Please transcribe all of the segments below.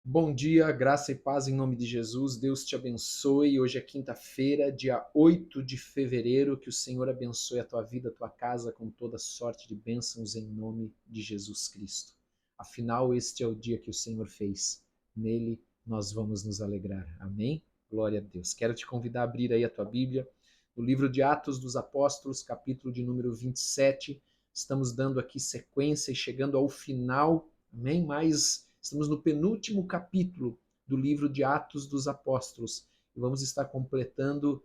Bom dia, graça e paz em nome de Jesus. Deus te abençoe. Hoje é quinta-feira, dia 8 de fevereiro. Que o Senhor abençoe a tua vida, a tua casa com toda sorte de bênçãos em nome de Jesus Cristo. Afinal, este é o dia que o Senhor fez. Nele nós vamos nos alegrar. Amém? Glória a Deus. Quero te convidar a abrir aí a tua Bíblia no livro de Atos dos Apóstolos, capítulo de número 27. Estamos dando aqui sequência e chegando ao final. Amém? Mas estamos no penúltimo capítulo do livro de Atos dos Apóstolos e vamos estar completando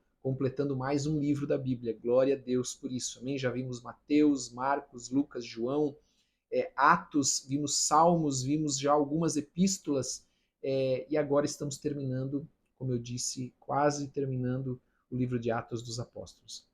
mais um livro da Bíblia. Glória a Deus por isso. Amém? Já vimos Mateus, Marcos, Lucas, João, Atos, vimos Salmos, vimos já algumas epístolas e agora estamos terminando, como eu disse, quase terminando o livro de Atos dos Apóstolos.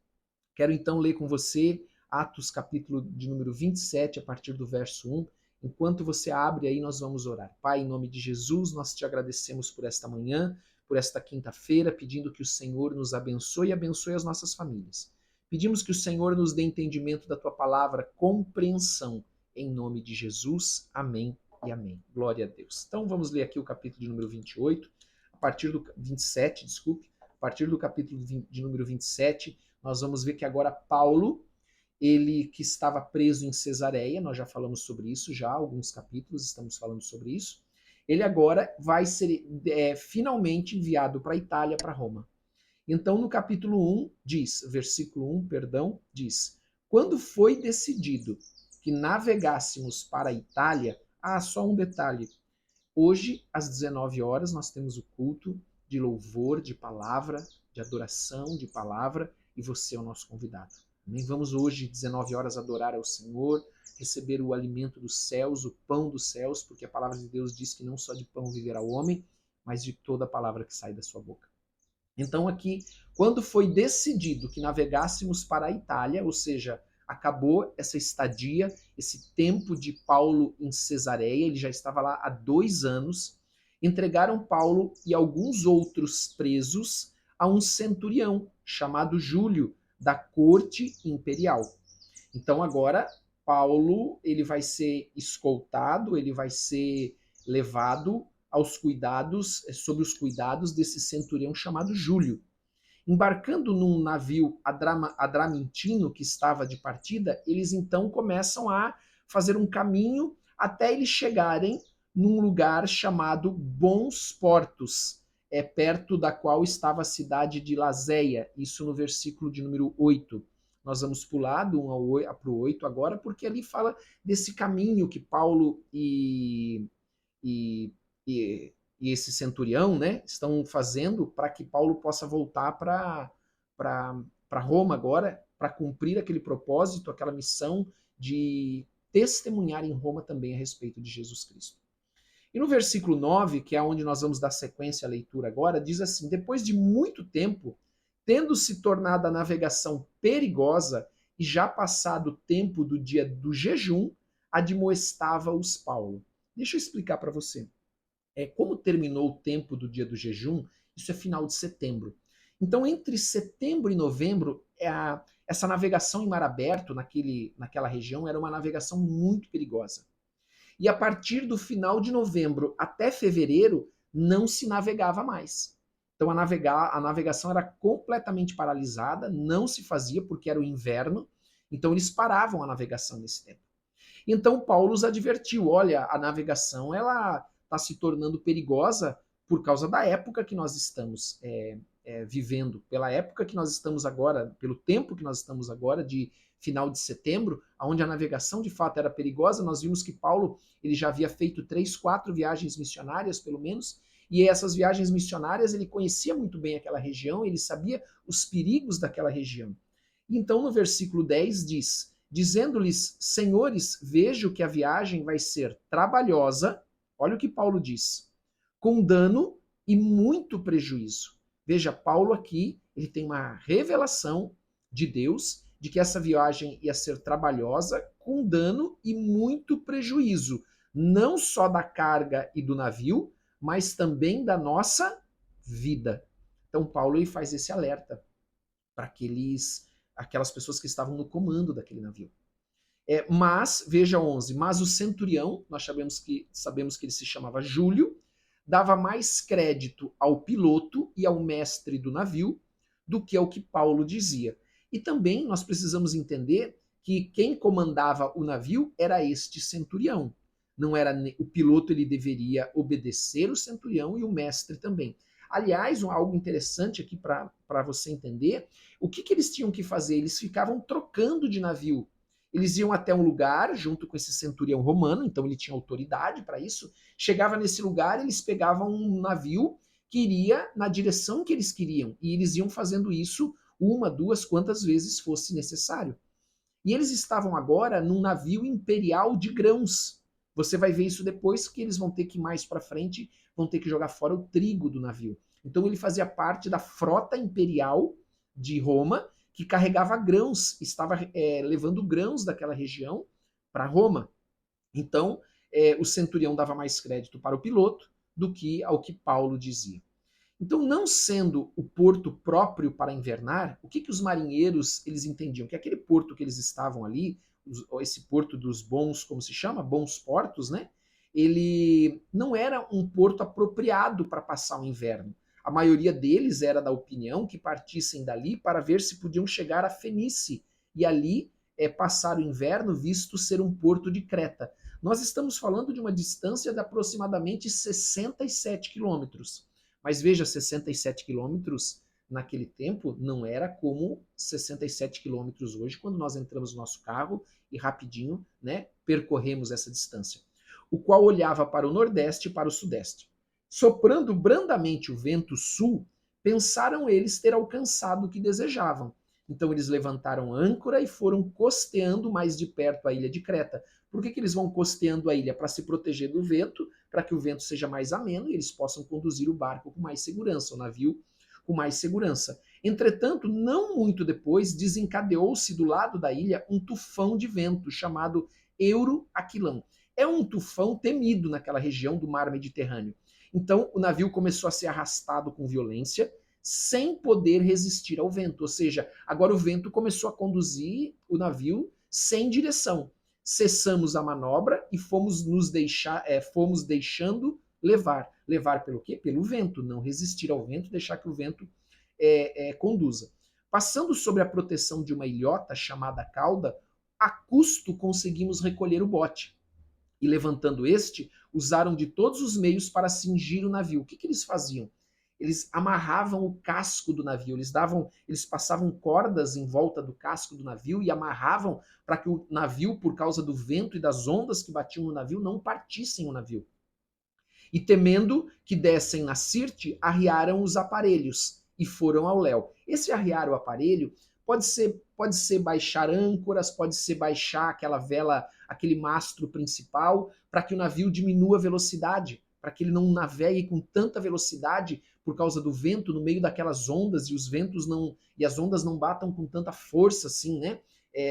Quero então ler com você Atos capítulo de número 27, a partir do verso 1. Enquanto você abre aí, nós vamos orar. Pai, em nome de Jesus, nós te agradecemos por esta manhã, por esta quinta-feira, pedindo que o Senhor nos abençoe e abençoe as nossas famílias. Pedimos que o Senhor nos dê entendimento da tua palavra, compreensão, em nome de Jesus. Amém e amém. Glória a Deus. Então vamos ler aqui o capítulo de número 28, a partir do 27, desculpe, a partir do capítulo de número 27, nós vamos ver que agora Paulo, ele que estava preso em Cesareia, nós já falamos sobre isso, já alguns capítulos estamos falando sobre isso, ele agora vai ser finalmente enviado para a Itália, para Roma. Então, no capítulo 1, diz, versículo 1, perdão, diz: Quando foi decidido que navegássemos para a Itália, só um detalhe. Hoje, às 19 horas, nós temos o culto de louvor, de palavra, de adoração, de palavra, e você é o nosso convidado. Amém? Vamos hoje, 19 horas, adorar ao Senhor, receber o alimento dos céus, o pão dos céus, porque a palavra de Deus diz que não só de pão viverá o homem, mas de toda a palavra que sai da sua boca. Então, aqui, quando foi decidido que navegássemos para a Itália, ou seja, acabou essa estadia, esse tempo de Paulo em Cesareia, ele já estava lá há 2 anos, entregaram Paulo e alguns outros presos a um centurião chamado Júlio, da corte imperial. Então, agora, Paulo ele vai ser escoltado, ele vai ser levado aos cuidados, sob os cuidados desse centurião chamado Júlio. Embarcando num navio adramantino que estava de partida, eles então começam a fazer um caminho até eles chegarem num lugar chamado Bons Portos, perto da qual estava a cidade de Lazéia, isso no versículo de número 8. Nós vamos pular do 1 para o 8 agora, porque ali fala desse caminho que Paulo e, e, e esse centurião, né, estão fazendo para que Paulo possa voltar para Roma agora, para cumprir aquele propósito, aquela missão de testemunhar em Roma também a respeito de Jesus Cristo. E no versículo 9, que é onde nós vamos dar sequência à leitura agora, diz assim: Depois de muito tempo, tendo se tornado a navegação perigosa e já passado o tempo do dia do jejum, admoestava-os Paulo. Deixa eu explicar para você. Como terminou o tempo do dia do jejum, isso é final de setembro. Então, entre setembro e novembro, essa navegação em mar aberto naquela região era uma navegação muito perigosa. E a partir do final de novembro até fevereiro, não se navegava mais. Então, a navegação era completamente paralisada, não se fazia porque era o inverno, então eles paravam a navegação nesse tempo. Então Paulo os advertiu: olha, a navegação ela está se tornando perigosa por causa da época que nós estamos vivendo, pela época que nós estamos agora, pelo tempo que nós estamos agora de final de setembro, onde a navegação de fato era perigosa. Nós vimos que Paulo ele já havia feito 3, 4 viagens missionárias, pelo menos, e essas viagens missionárias ele conhecia muito bem aquela região, ele sabia os perigos daquela região. Então, no versículo 10 diz: dizendo-lhes: Senhores, vejo que a viagem vai ser trabalhosa. Olha o que Paulo diz: com dano e muito prejuízo. Veja, Paulo aqui, ele tem uma revelação de Deus de que essa viagem ia ser trabalhosa, com dano e muito prejuízo, não só da carga e do navio, mas também da nossa vida. Então, Paulo ele faz esse alerta para aquelas pessoas que estavam no comando daquele navio. Mas, veja 11, mas o centurião, nós sabemos que ele se chamava Júlio, dava mais crédito ao piloto e ao mestre do navio do que ao que Paulo dizia. E também nós precisamos entender que quem comandava o navio era este centurião. Não era o piloto, ele deveria obedecer o centurião e o mestre também. Aliás, algo interessante aqui para você entender, o que eles tinham que fazer? Eles ficavam trocando de navio. Eles iam até um lugar junto com esse centurião romano, então ele tinha autoridade para isso. Chegava nesse lugar, eles pegavam um navio que iria na direção que eles queriam, e eles iam fazendo isso uma, duas, quantas vezes fosse necessário. E eles estavam agora num navio imperial de grãos. Você vai ver isso depois, que eles vão ter que, mais para frente, vão ter que jogar fora o trigo do navio. Então ele fazia parte da frota imperial de Roma, que carregava grãos, estava levando grãos daquela região para Roma. Então, o centurião dava mais crédito para o piloto do que ao que Paulo dizia. Então, não sendo o porto próprio para invernar, o que os marinheiros eles entendiam? Que aquele porto que eles estavam ali, esse porto dos bons, como se chama? Bons portos, né? Ele não era um porto apropriado para passar o inverno. A maioria deles era da opinião que partissem dali para ver se podiam chegar a Fenícia e ali passar o inverno, visto ser um porto de Creta. Nós estamos falando de uma distância de aproximadamente 67 quilômetros. Mas veja, 67 quilômetros naquele tempo não era como 67 quilômetros hoje, quando nós entramos no nosso carro e rapidinho, né, percorremos essa distância. O qual olhava para o nordeste e para o sudeste. Soprando brandamente o vento sul, pensaram eles ter alcançado o que desejavam. Então eles levantaram âncora e foram costeando mais de perto a ilha de Creta. Por que eles vão costeando a ilha? Para se proteger do vento, para que o vento seja mais ameno e eles possam conduzir o barco com mais segurança, o navio com mais segurança. Entretanto, não muito depois, desencadeou-se do lado da ilha um tufão de vento chamado Euroaquilão. É um tufão temido naquela região do mar Mediterrâneo. Então, o navio começou a ser arrastado com violência, sem poder resistir ao vento. Ou seja, agora o vento começou a conduzir o navio sem direção. Cessamos a manobra e fomos deixando levar. Levar pelo quê? Pelo vento. Não resistir ao vento, deixar que o vento conduza. Passando sobre a proteção de uma ilhota chamada cauda, a custo conseguimos recolher o bote. E levantando este, usaram de todos os meios para cingir o navio. O que eles faziam? Eles amarravam o casco do navio, eles passavam cordas em volta do casco do navio e amarravam para que o navio, por causa do vento e das ondas que batiam no navio, não partissem o navio. E temendo que dessem na Sirte, arriaram os aparelhos e foram ao léu. Esse arriar o aparelho pode ser baixar âncoras, pode ser baixar aquela vela, aquele mastro principal, para que o navio diminua a velocidade, para que ele não navegue com tanta velocidade por causa do vento no meio daquelas ondas e os ventos não e as ondas não batam com tanta força assim, né,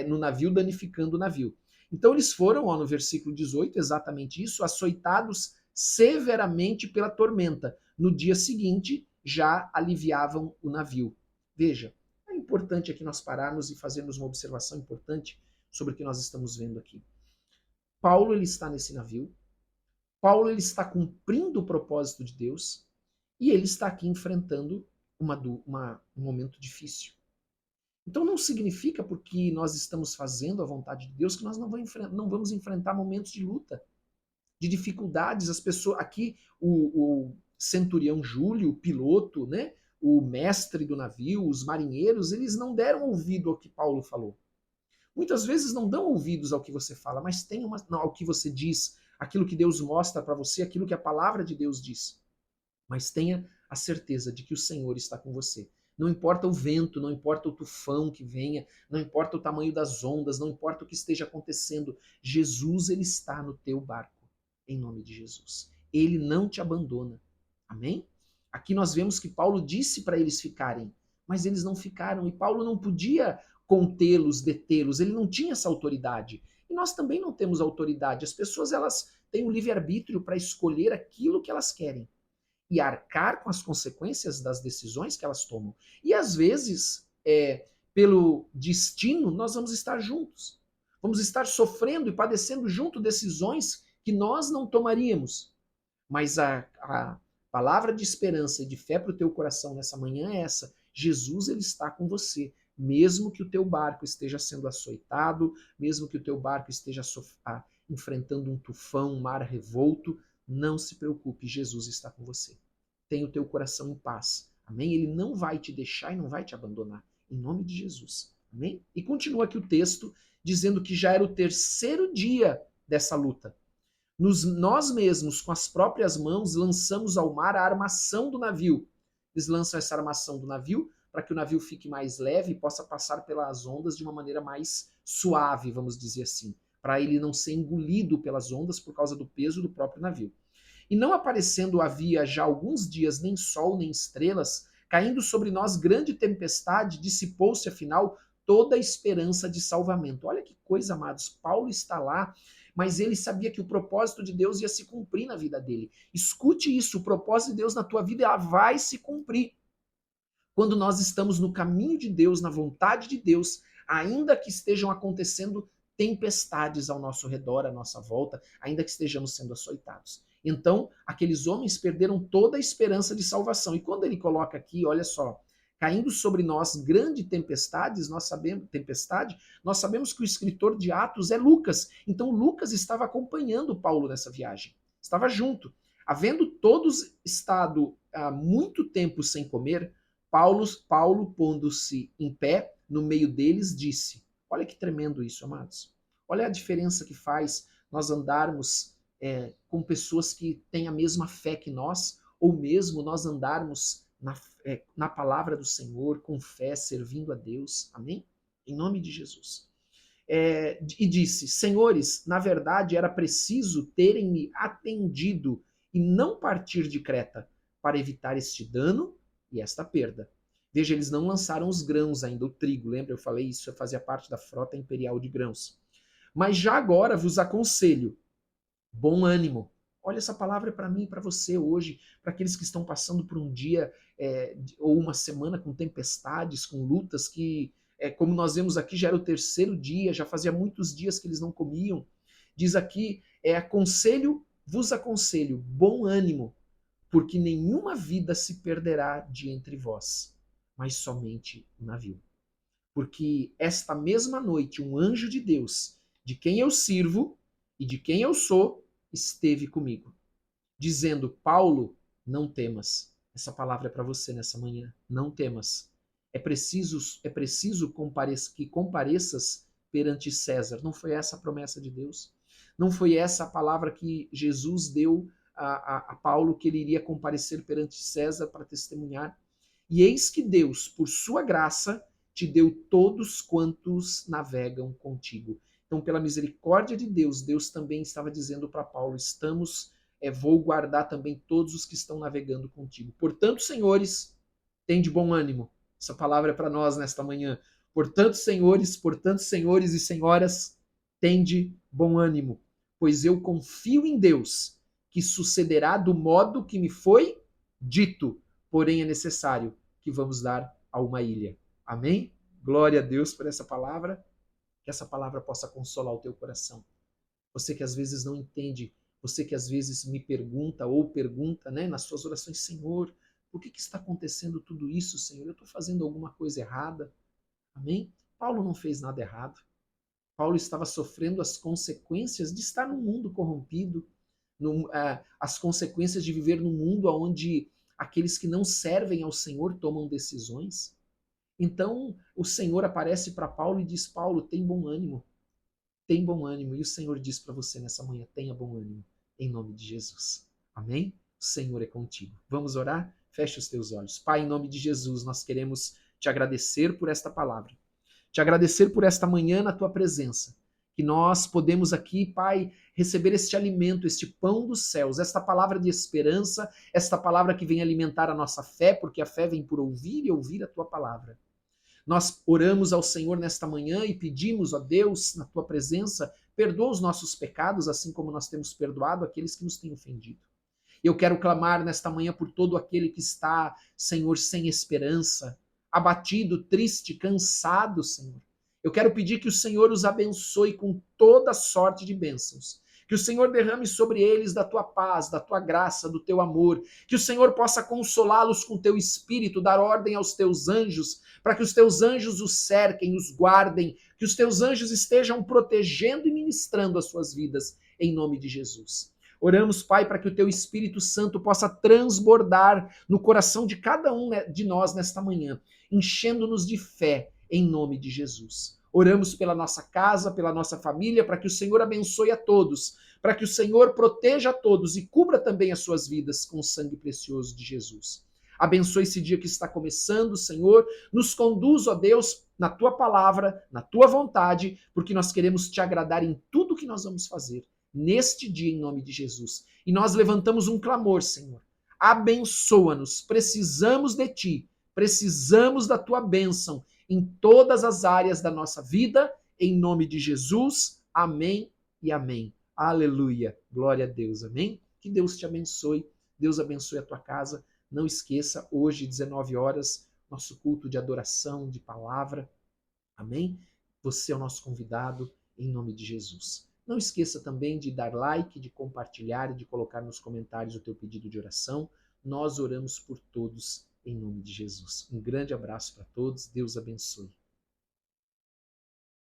no navio, danificando o navio. Então eles foram, no versículo 18, exatamente isso, açoitados severamente pela tormenta. No dia seguinte, já aliviavam o navio. Veja, é importante aqui nós pararmos e fazermos uma observação importante sobre o que nós estamos vendo aqui. Paulo ele está nesse navio, Paulo ele está cumprindo o propósito de Deus e ele está aqui enfrentando um momento difícil. Então não significa porque nós estamos fazendo a vontade de Deus que nós não vamos enfrentar momentos de luta, de dificuldades. As pessoas aqui, o centurião Júlio, o piloto, né, o mestre do navio, os marinheiros, eles não deram ouvido ao que Paulo falou. Muitas vezes não dão ouvidos ao que você fala, mas tem ao que você diz, aquilo que Deus mostra para você, aquilo que a palavra de Deus diz. Mas tenha a certeza de que o Senhor está com você. Não importa o vento, não importa o tufão que venha, não importa o tamanho das ondas, não importa o que esteja acontecendo, Jesus ele está no teu barco, em nome de Jesus. Ele não te abandona. Amém? Aqui nós vemos que Paulo disse para eles ficarem, mas eles não ficaram e Paulo não podia contê-los, detê-los, ele não tinha essa autoridade. E nós também não temos autoridade. As pessoas elas têm o livre-arbítrio para escolher aquilo que elas querem e arcar com as consequências das decisões que elas tomam. E às vezes, pelo destino, nós vamos estar juntos. Vamos estar sofrendo e padecendo junto decisões que nós não tomaríamos. Mas a palavra de esperança e de fé para o teu coração nessa manhã é essa: Jesus, ele está com você. Mesmo que o teu barco esteja sendo açoitado, mesmo que o teu barco esteja enfrentando um tufão, um mar revolto, não se preocupe, Jesus está com você. Tenha o teu coração em paz. Amém? Ele não vai te deixar e não vai te abandonar. Em nome de Jesus. Amém? E continua aqui o texto dizendo que já era o terceiro dia dessa luta. Nós mesmos, com as próprias mãos, lançamos ao mar a armação do navio. Eles lançam essa armação do navio para que o navio fique mais leve e possa passar pelas ondas de uma maneira mais suave, vamos dizer assim, para ele não ser engolido pelas ondas por causa do peso do próprio navio. E não aparecendo havia já alguns dias nem sol nem estrelas, caindo sobre nós grande tempestade, dissipou-se afinal toda a esperança de salvamento. Olha que coisa, amados. Paulo está lá, mas ele sabia que o propósito de Deus ia se cumprir na vida dele. Escute isso, o propósito de Deus na tua vida ela vai se cumprir. Quando nós estamos no caminho de Deus, na vontade de Deus, ainda que estejam acontecendo tempestades ao nosso redor, à nossa volta, ainda que estejamos sendo açoitados. Então, aqueles homens perderam toda a esperança de salvação. E quando ele coloca aqui, olha só, caindo sobre nós grande tempestade, nós sabemos que o escritor de Atos é Lucas. Então, Lucas estava acompanhando Paulo nessa viagem, estava junto. Havendo todos estado há muito tempo sem comer, Paulo pondo-se em pé no meio deles, disse: olha que tremendo isso, amados. Olha a diferença que faz nós andarmos com pessoas que têm a mesma fé que nós, ou mesmo nós andarmos na palavra do Senhor, com fé, servindo a Deus. Amém? Em nome de Jesus. E disse: senhores, na verdade era preciso terem-me atendido e não partir de Creta para evitar este dano e esta perda. Veja, eles não lançaram os grãos ainda, o trigo. Lembra? Eu falei isso, fazia parte da frota imperial de grãos. Mas já agora vos aconselho, bom ânimo. Olha, essa palavra é para mim e para você hoje, para aqueles que estão passando por um dia ou uma semana com tempestades, com lutas que, como nós vemos aqui, já era o terceiro dia, já fazia muitos dias que eles não comiam. Diz aqui, vos aconselho, bom ânimo, porque nenhuma vida se perderá de entre vós, mas somente o navio. Porque esta mesma noite um anjo de Deus, de quem eu sirvo e de quem eu sou, esteve comigo, dizendo: Paulo, não temas. Essa palavra é para você nessa manhã. Não temas. É preciso que compareças perante César. Não foi essa a promessa de Deus? Não foi essa a palavra que Jesus deu a Paulo, que ele iria comparecer perante César para testemunhar? E eis que Deus, por sua graça, te deu todos quantos navegam contigo. Então, pela misericórdia de Deus, Deus também estava dizendo para Paulo: vou guardar também todos os que estão navegando contigo. Portanto, senhores, tende bom ânimo. Essa palavra é para nós nesta manhã. Portanto, senhores e senhoras, tende bom ânimo, pois eu confio em Deus, que sucederá do modo que me foi dito. Porém, é necessário que vamos dar a uma ilha. Amém? Glória a Deus por essa palavra. Que essa palavra possa consolar o teu coração. Você que às vezes não entende, você que às vezes me pergunta ou pergunta, né, nas suas orações: Senhor, por que está acontecendo tudo isso, Senhor? Eu estou fazendo alguma coisa errada? Amém? Paulo não fez nada errado. Paulo estava sofrendo as consequências de estar num mundo corrompido, as consequências de viver num mundo onde aqueles que não servem ao Senhor tomam decisões. Então o Senhor aparece para Paulo e diz: Paulo, tem bom ânimo. Tem bom ânimo. E o Senhor diz para você nessa manhã: tenha bom ânimo, em nome de Jesus. Amém? O Senhor é contigo. Vamos orar? Feche os teus olhos. Pai, em nome de Jesus, nós queremos te agradecer por esta palavra. Te agradecer por esta manhã na tua presença. Que nós podemos aqui, Pai, receber este alimento, este pão dos céus, esta palavra de esperança, esta palavra que vem alimentar a nossa fé, porque a fé vem por ouvir e ouvir a tua palavra. Nós oramos ao Senhor nesta manhã e pedimos, ó Deus, na tua presença, perdoa os nossos pecados, assim como nós temos perdoado aqueles que nos têm ofendido. Eu quero clamar nesta manhã por todo aquele que está, Senhor, sem esperança, abatido, triste, cansado, Senhor. Eu quero pedir que o Senhor os abençoe com toda sorte de bênçãos. Que o Senhor derrame sobre eles da tua paz, da tua graça, do teu amor. Que o Senhor possa consolá-los com teu espírito, dar ordem aos teus anjos, para que os teus anjos os cerquem, os guardem, que os teus anjos estejam protegendo e ministrando as suas vidas, em nome de Jesus. Oramos, Pai, para que o teu Espírito Santo possa transbordar no coração de cada um de nós nesta manhã, enchendo-nos de fé, em nome de Jesus. Oramos pela nossa casa, pela nossa família, para que o Senhor abençoe a todos, para que o Senhor proteja a todos e cubra também as suas vidas com o sangue precioso de Jesus. Abençoe esse dia que está começando, Senhor. Nos conduz, ó Deus, na tua palavra, na tua vontade, porque nós queremos te agradar em tudo que nós vamos fazer neste dia, em nome de Jesus. E nós levantamos um clamor, Senhor. Abençoa-nos. Precisamos de ti. Precisamos da tua bênção em todas as áreas da nossa vida, em nome de Jesus. Amém e amém. Aleluia. Glória a Deus. Amém. Que Deus te abençoe. Deus abençoe a tua casa. Não esqueça, hoje, 19 horas, nosso culto de adoração, de palavra. Amém? Você é o nosso convidado, em nome de Jesus. Não esqueça também de dar like, de compartilhar e de colocar nos comentários o teu pedido de oração. Nós oramos por todos, em nome de Jesus. Um grande abraço para todos. Deus abençoe.